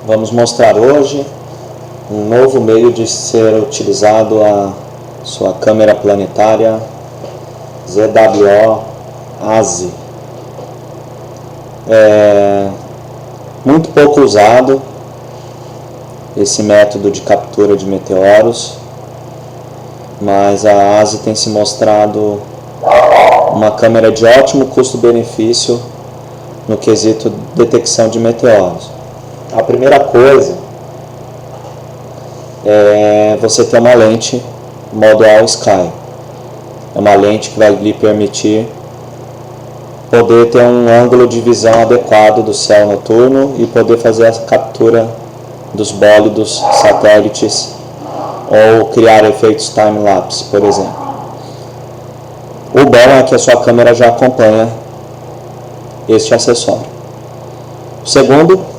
Vamos mostrar hoje um novo meio de ser utilizado a sua câmera planetária ZWO-AZI. É muito pouco usado esse método de captura de meteoros, mas a AZI tem se mostrado uma câmera de ótimo custo-benefício no quesito detecção de meteoros. A primeira coisa é você ter uma lente modo All Sky. É uma lente que vai lhe permitir poder ter um ângulo de visão adequado do céu noturno e poder fazer a captura dos bólidos satélites ou criar efeitos time-lapse, por exemplo. O bom é que a sua câmera já acompanha este acessório. O segundo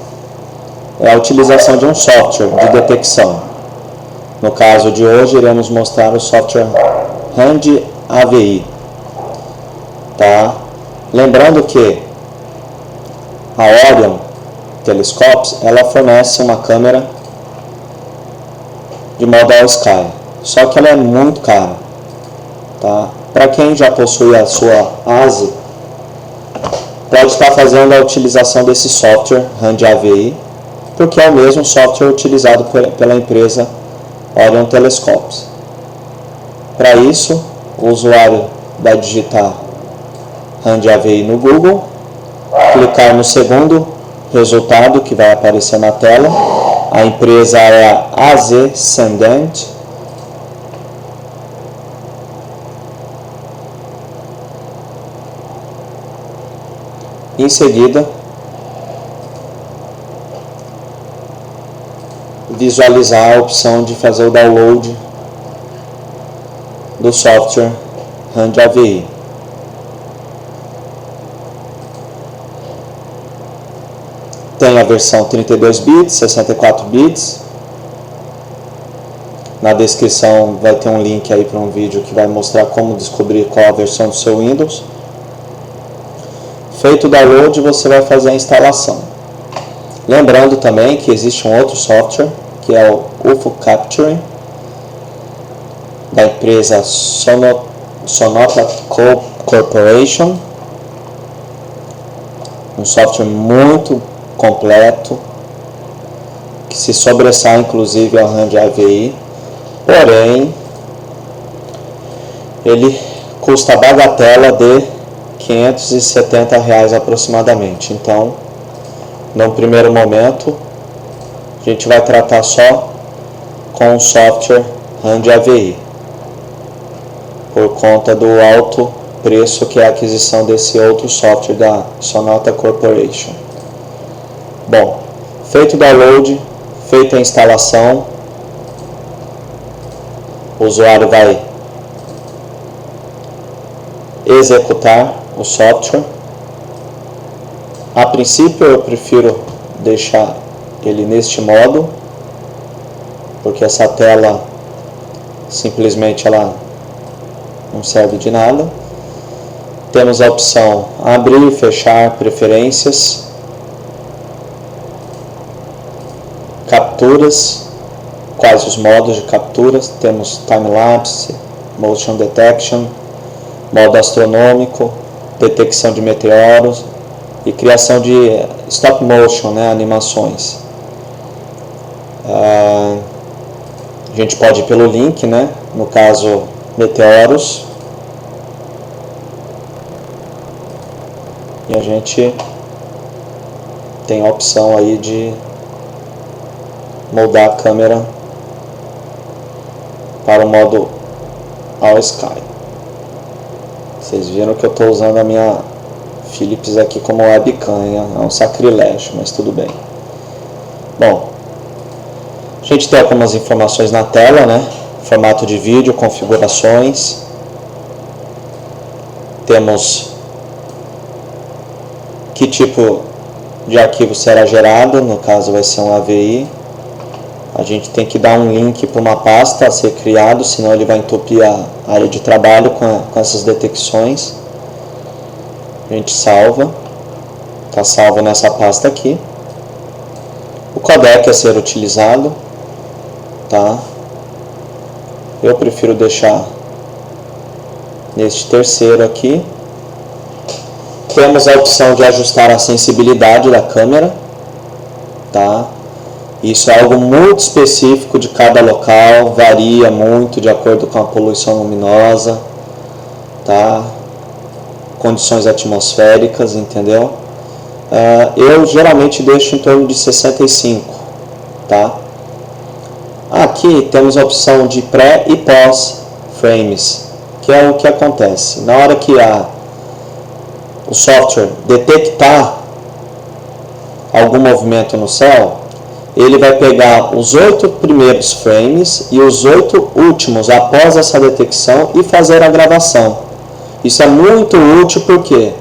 é a utilização de um software de detecção. No caso de hoje, iremos mostrar o software Hand AVI. Tá? Lembrando que a Orion Telescopes ela fornece uma câmera de modo All Sky, só que ela é muito cara. Tá? Para quem já possui a sua AZI, pode estar fazendo a utilização desse software Hand AVI, porque é o mesmo software utilizado pela empresa Orion Telescopes. Para isso, o usuário vai digitar Hand AVI no Google, clicar no segundo resultado que vai aparecer na tela. A empresa é a AZ Ascendant. Em seguida, visualizar a opção de fazer o download do software Hand AVI. Tem a versão 32 bits, 64 bits. Na descrição vai ter um link aí para um vídeo que vai mostrar como descobrir qual a versão do seu Windows. Feito o download, você vai fazer a instalação. Lembrando também que existe um outro software, que é o UFO Capturing, da empresa Sonata Corporation. Um software muito completo, que se sobressai inclusive ao Hand AVI, porém ele custa a bagatela de R$570 aproximadamente. Então, no primeiro momento, a gente vai tratar só com o software Hand AVI, por conta do alto preço que é a aquisição desse outro software da Sonata Corporation. Bom, feito o download, feita a instalação, o usuário vai executar o software. A princípio eu prefiro deixar ele neste modo, porque essa tela simplesmente ela não serve de nada. Temos a opção abrir e fechar preferências, capturas, quais os modos de capturas. Temos time-lapse, motion detection, modo astronômico, detecção de meteoros e criação de stop motion, animações. A gente pode ir pelo link, no caso meteoros, e a gente tem a opção aí de moldar a câmera para o modo All Sky. Vocês viram que eu estou usando a minha Philips aqui como webcam, é um sacrilégio, mas tudo bem. Bom, a gente tem algumas informações na tela, formato de vídeo, configurações. Temos que tipo de arquivo será gerado, no caso vai ser um AVI. A gente tem que dar um link para uma pasta a ser criado, senão ele vai entupir a área de trabalho com essas detecções. A gente salva, está salvo nessa pasta aqui. o codec a ser utilizado, tá? Eu prefiro deixar neste terceiro aqui. Temos a opção de ajustar a sensibilidade da câmera, tá? Isso é algo muito específico de cada local, varia muito de acordo com a poluição luminosa, tá? Condições atmosféricas, entendeu? Eu geralmente deixo em torno de 65, tá? Aqui temos a opção de pré e pós frames, que é o que acontece. Na hora que o software detectar algum movimento no céu, ele vai pegar os 8 primeiros frames e os 8 últimos após essa detecção e fazer a gravação. Isso é muito útil porque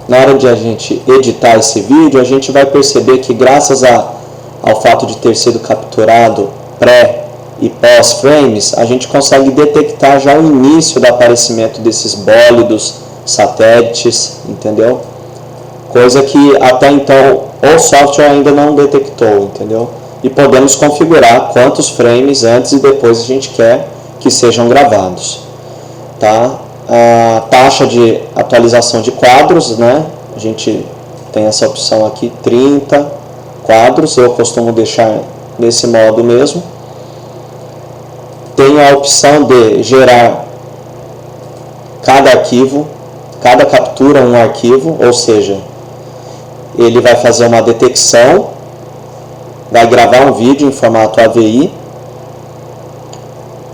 na hora de a gente editar esse vídeo, a gente vai perceber que graças ao fato de ter sido capturado pré e pós frames, a gente consegue detectar já o início do aparecimento desses bólidos, satélites, entendeu? Coisa que até então o software ainda não detectou, entendeu? E podemos configurar quantos frames antes e depois a gente quer que sejam gravados, tá? A taxa de atualização de quadros, né? A gente tem essa opção aqui, 30 quadros, eu costumo deixar nesse modo mesmo. Tem a opção de gerar cada arquivo, cada captura um arquivo, ou seja, ele vai fazer uma detecção, vai gravar um vídeo em formato AVI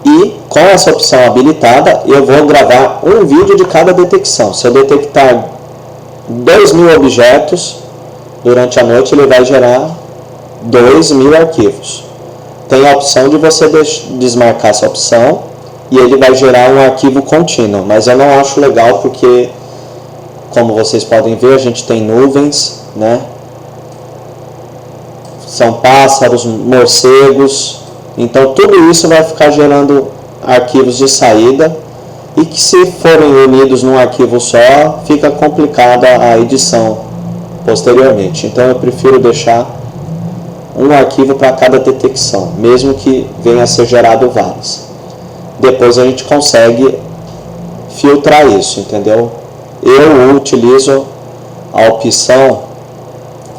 e com essa opção habilitada eu vou gravar um vídeo de cada detecção. Se eu detectar 2.000 objetos durante a noite, ele vai gerar 2.000 arquivos. Tem a opção de você desmarcar essa opção e ele vai gerar um arquivo contínuo, mas eu não acho legal porque, como vocês podem ver, a gente tem nuvens, né? São pássaros, morcegos, então tudo isso vai ficar gerando arquivos de saída e que, se forem unidos num arquivo só, fica complicada a edição posteriormente. Então eu prefiro deixar um arquivo para cada detecção, mesmo que venha a ser gerado vários. Depois a gente consegue filtrar isso, entendeu? Eu utilizo a opção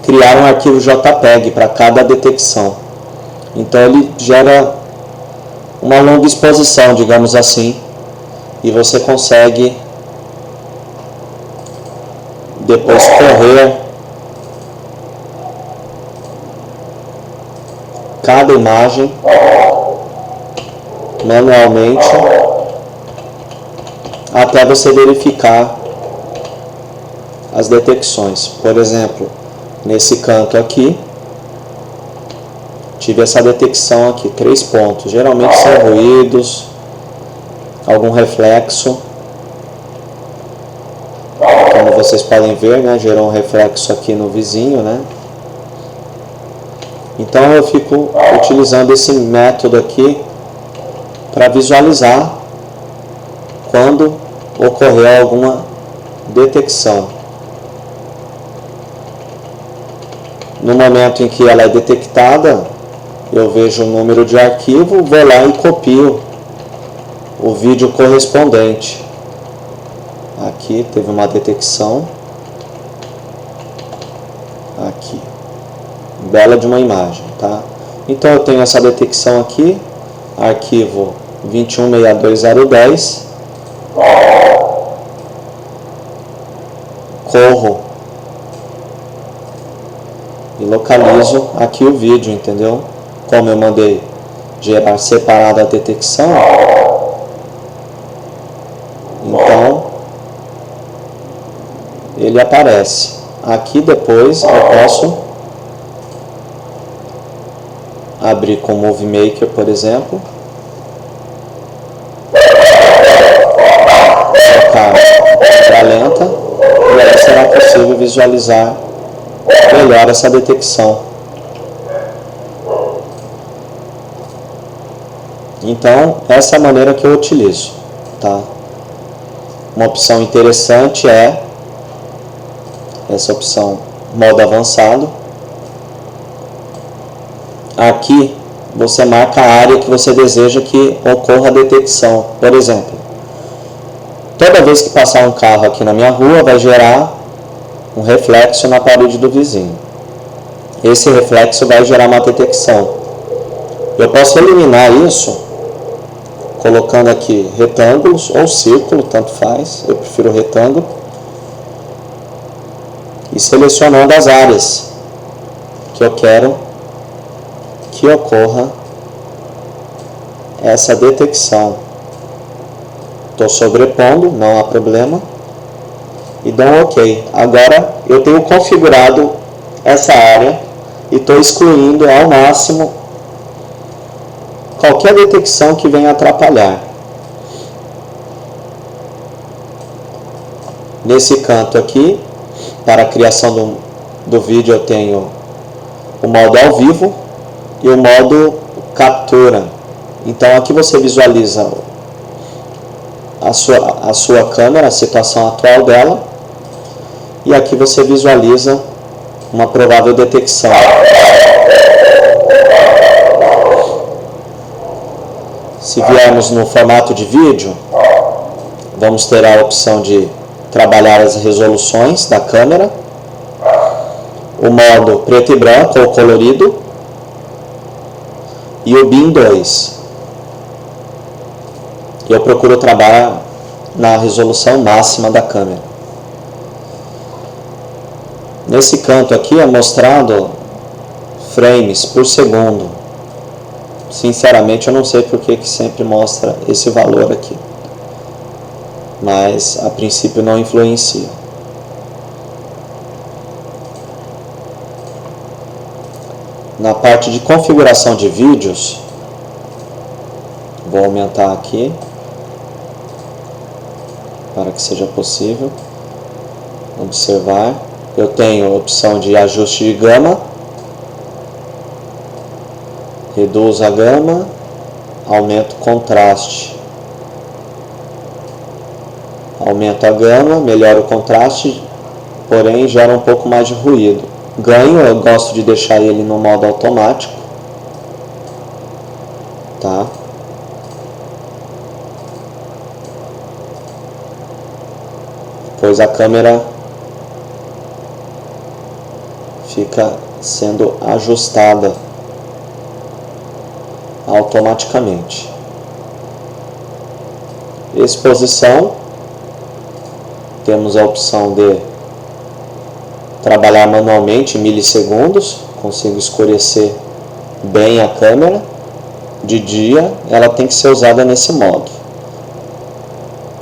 criar um arquivo JPEG para cada detecção. Então ele gera uma longa exposição, digamos assim, e você consegue depois correr cada imagem manualmente até você verificar as detecções. Por exemplo, nesse canto aqui, tive essa detecção aqui, 3 pontos. Geralmente são ruídos, algum reflexo. Como vocês podem ver, né, gerou um reflexo aqui no vizinho, né? Então eu fico utilizando esse método aqui para visualizar quando ocorrer alguma detecção. No momento em que ela é detectada, eu vejo o número de arquivo, vou lá e copio o vídeo correspondente. Aqui teve uma detecção. Aqui. Bela de uma imagem, tá? Então eu tenho essa detecção aqui, arquivo 2162010. Corro e localizo aqui o vídeo, entendeu? Como eu mandei gerar separada a detecção, então ele aparece. Aqui depois eu posso abrir com o Movie Maker, por exemplo, colocar câmera lenta e aí será possível visualizar melhor essa detecção. Então, essa é a maneira que eu utilizo, tá? Uma opção interessante é essa opção modo avançado. aqui você marca a área que você deseja que ocorra a detecção. Por exemplo, toda vez que passar um carro aqui na minha rua, vai gerar um reflexo na parede do vizinho. Esse reflexo vai gerar uma detecção. Eu posso eliminar isso colocando aqui retângulos ou círculo, tanto faz, eu prefiro retângulo, e selecionando as áreas que eu quero que ocorra essa detecção. Estou sobrepondo, não há problema, e dou um OK. Agora eu tenho configurado essa área e estou excluindo ao máximo qualquer detecção que venha atrapalhar. Nesse canto aqui, para a criação do vídeo, eu tenho o modo ao vivo e o modo captura. Então aqui você visualiza a sua câmera, a situação atual dela, e aqui você visualiza uma provável detecção. Se viermos no formato de vídeo, vamos ter a opção de trabalhar as resoluções da câmera, o modo preto e branco ou colorido e o BIM 2. Eu procuro trabalhar na resolução máxima da câmera. Nesse canto aqui é mostrado frames por segundo. Sinceramente eu não sei porque que sempre mostra esse valor aqui, mas a princípio não influencia. Na parte de configuração de vídeos, vou aumentar aqui para que seja possível observar. Eu tenho a opção de ajuste de gama, reduz a gama, aumento o contraste, aumento a gama, melhora o contraste, porém gera um pouco mais de ruído. Ganho, eu gosto de deixar ele no modo automático, tá? Depois a câmera fica sendo ajustada automaticamente. Exposição, temos a opção de trabalhar manualmente em milissegundos, consigo escurecer bem a câmera. De dia ela tem que ser usada nesse modo,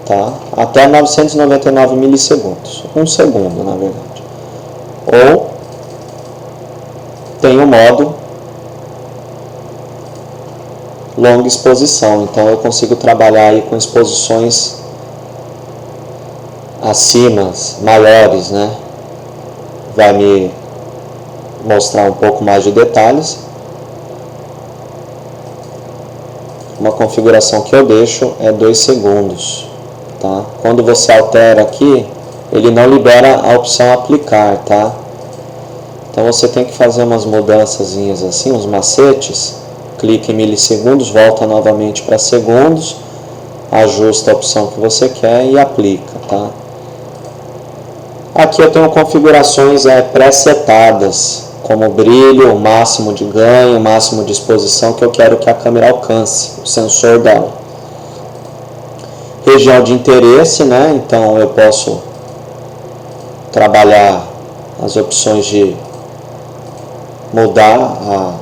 tá? Até 999 milissegundos, 1 segundo na verdade. Ou tem o modo longa exposição, então eu consigo trabalhar aí com exposições acima, maiores, né? Vai me mostrar um pouco mais de detalhes. Uma configuração que eu deixo é 2 segundos, tá? Quando você altera aqui, ele não libera a opção aplicar, tá? Então você tem que fazer umas mudançazinhas assim, uns macetes. Clica em milissegundos, volta novamente para segundos, ajusta a opção que você quer e aplica, tá? Aqui eu tenho configurações pré-setadas, como brilho, o máximo de ganho, o máximo de exposição que eu quero que a câmera alcance, o sensor dela. Região de interesse, né? Então eu posso trabalhar as opções de mudar a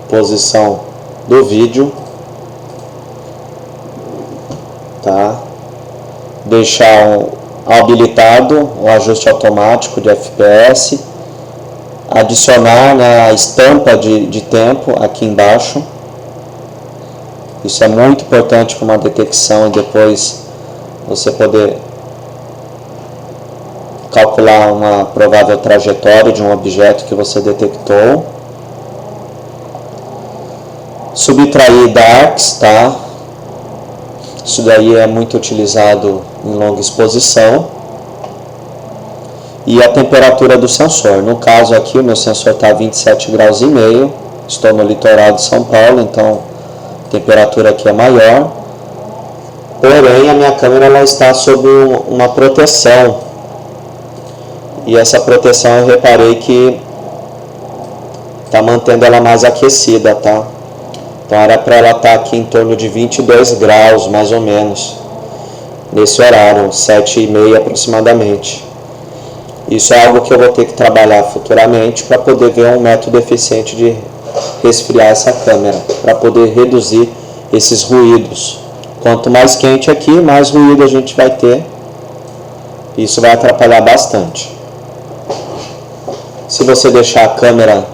posição do vídeo, tá? Deixar habilitado o ajuste automático de FPS, adicionar, né, a estampa de tempo aqui embaixo. Isso é muito importante para uma detecção e depois você poder calcular uma provável trajetória de um objeto que você detectou. Subtrair darks, tá? Isso daí é muito utilizado em longa exposição. e a temperatura do sensor. No caso aqui, o meu sensor está a 27 graus e meio, estou no litoral de São Paulo, então a temperatura aqui é maior, porém a minha câmera ela está sob uma proteção, e essa proteção eu reparei que está mantendo ela mais aquecida, tá? Então era para ela estar aqui em torno de 22 graus, mais ou menos, nesse horário, 7h30 aproximadamente. Isso é algo que eu vou ter que trabalhar futuramente para poder ver um método eficiente de resfriar essa câmera, para poder reduzir esses ruídos. Quanto mais quente aqui, mais ruído a gente vai ter. Isso vai atrapalhar bastante. Se você deixar a câmera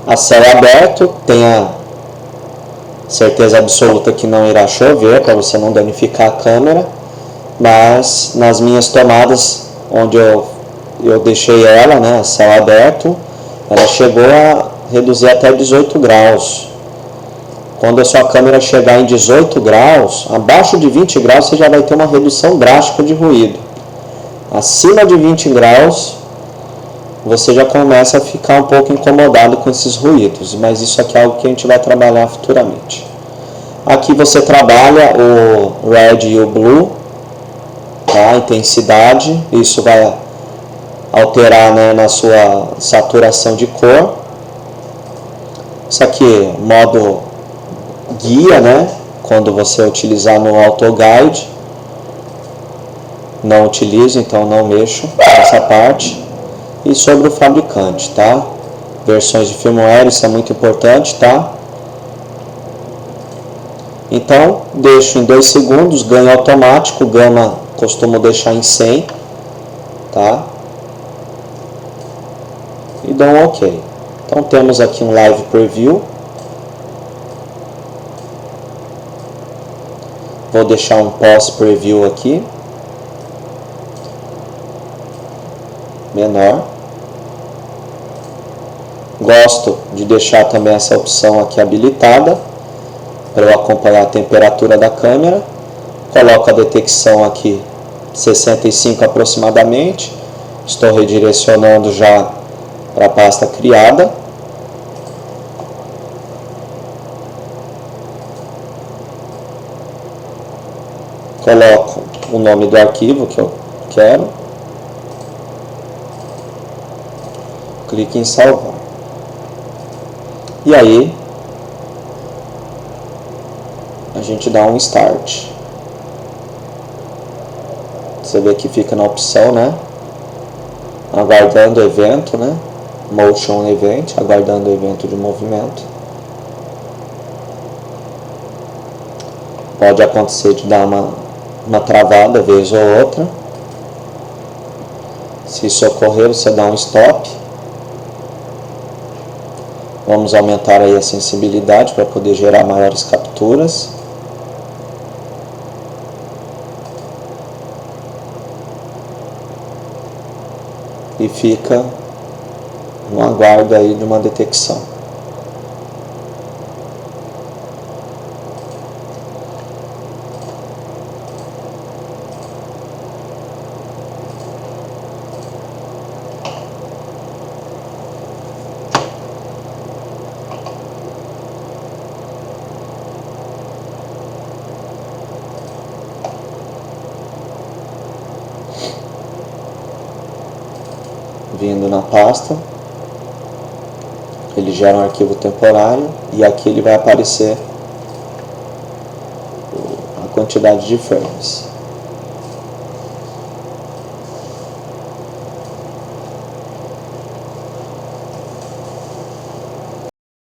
a céu aberto, tenha certeza absoluta que não irá chover, para você não danificar a câmera. Mas nas minhas tomadas, onde eu deixei ela, né, a céu aberto, ela chegou a reduzir até 18 graus. Quando a sua câmera chegar em 18 graus, abaixo de 20 graus você já vai ter uma redução drástica de ruído. Acima de 20 graus, você já começa a ficar um pouco incomodado com esses ruídos, mas isso aqui é algo que a gente vai trabalhar futuramente. Aqui você trabalha o Red e o Blue, tá? A intensidade, isso vai alterar, né, na sua saturação de cor. Isso aqui, modo guia, né? Quando você utilizar no Auto Guide. Não utilizo, então não mexo nessa parte. E sobre o fabricante, tá? Versões de firmware, isso é muito importante, tá? Então, deixo em 2 segundos, ganho automático, gama costumo deixar em 100, tá? E dou um OK. Então temos aqui um live preview. Vou deixar um post preview aqui, menor. Gosto de deixar também essa opção aqui habilitada para eu acompanhar a temperatura da câmera. Coloco a detecção aqui 65 aproximadamente. Estou redirecionando já para a pasta criada. Coloco o nome do arquivo que eu quero. Clique em salvar. E aí a gente dá um start. Você vê que fica na opção, né? Aguardando o evento, né? Motion Event, aguardando o evento de movimento. Pode acontecer de dar uma travada vez ou outra. Se isso ocorrer, você dá um stop. Vamos aumentar aí a sensibilidade para poder gerar maiores capturas. E fica no aguardo aí de uma detecção. Vindo na pasta, ele gera um arquivo temporário e aqui ele vai aparecer a quantidade de frames.